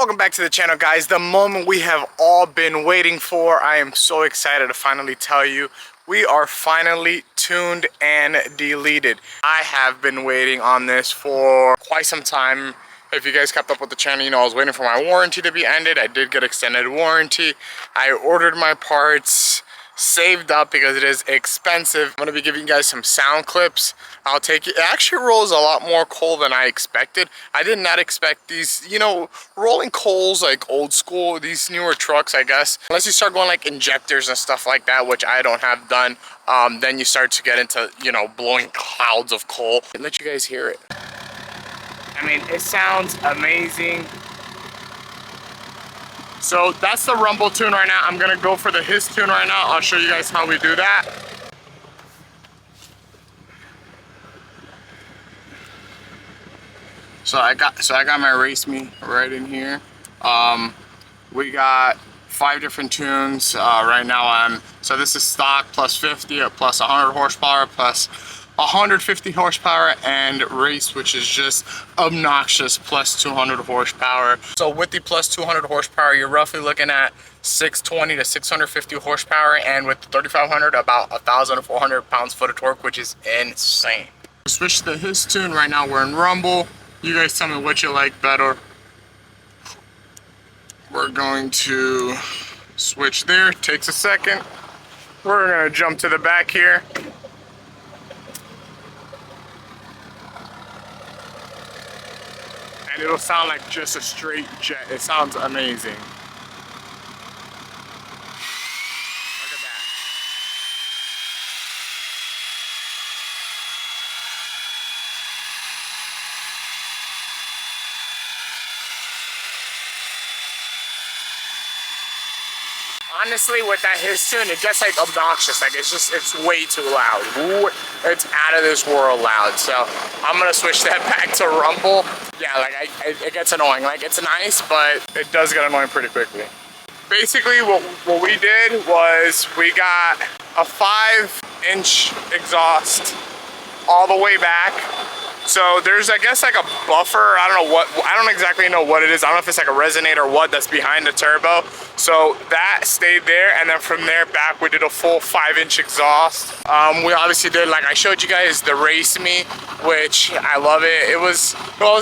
Welcome back to the channel, guys. The moment we have all been waiting for. I am so excited to finally tell you we are finally tuned and deleted. I have been waiting on this for quite some time. If you guys kept up with the channel, you know I was waiting for my warranty to be ended. I did get extended warranty. I ordered my parts, saved up because it is expensive. I'm gonna be giving you guys some sound clips. I'll take it. It actually rolls a lot more coal than I expected. I did not expect these, you know, rolling coals like old school, these newer trucks, I guess. Unless you start going like injectors and stuff like that, which I don't have done, then you start to get into, you know, blowing clouds of coal. I'll let you guys hear it. I mean, it sounds amazing. So that's the rumble tune right now. I'm gonna go for the hiss tune right now. I'll show you guys how we do that. So I got my Race Me right in here. We got 5 different tunes right now. So this is stock plus 50 or plus 100 horsepower plus 150 horsepower, and race, which is just obnoxious, plus 200 horsepower. So with the plus 200 horsepower, you're roughly looking at 620 to 650 horsepower, and with the 3500, about 1,400 pounds-foot of torque, which is insane. Switch to his tune right now. We're in rumble. You guys tell me what you like better. We're going to switch there. Takes a second. We're gonna jump to the back here. And it'll sound like just a straight jet. It sounds amazing. Look at that. Honestly, with that hiss tune, it gets like obnoxious. Like it's way too loud. Ooh, it's out of this world loud. So I'm gonna switch that back to rumble. Yeah, like it gets annoying. Like it's nice, but it does get annoying pretty quickly. Basically, what we did was we got a 5-inch exhaust all the way back. So there's, I guess, like a buffer. I don't exactly know what it is. I don't know if it's like a resonator or what that's behind the turbo. So that stayed there, and then from there back we did a full 5-inch exhaust. We obviously did, like I showed you guys, the Race Me, which I love it. It was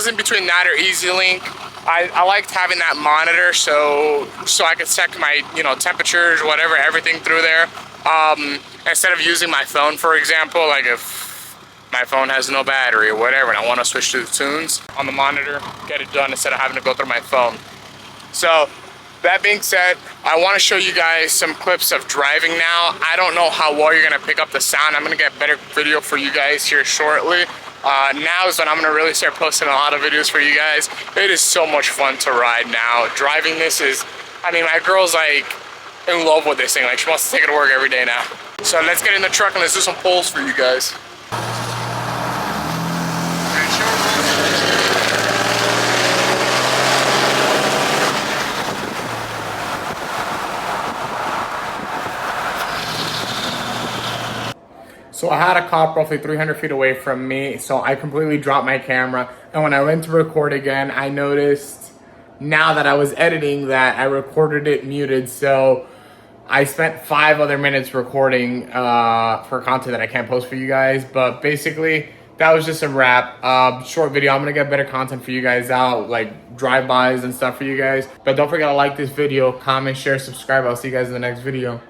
in between that or Easy Link. I liked having that monitor so I could check my, you know, temperatures, whatever, everything through there. Instead of using my phone, for example, like if my phone has no battery or whatever and I want to switch to the tunes on the monitor, get it done instead of having to go through my phone. So that being said, I want to show you guys some clips of driving now. I don't know how well you're going to pick up the sound. I'm going to get better video for you guys here shortly. Now is when I'm going to really start posting a lot of videos for you guys. It is so much fun to ride now. Driving this is, I mean, my girl's like in love with this thing. Like she wants to take it to work every day now. So let's get in the truck and let's do some pulls for you guys. So I had a cop roughly 300 feet away from me, so I completely dropped my camera. And when I went to record again, I noticed now that I was editing that I recorded it muted. So I spent 5 other minutes recording for content that I can't post for you guys. But basically, that was just a wrap. Short video. I'm gonna get better content for you guys out, like drive-bys and stuff for you guys. But don't forget to like this video, comment, share, subscribe. I'll see you guys in the next video.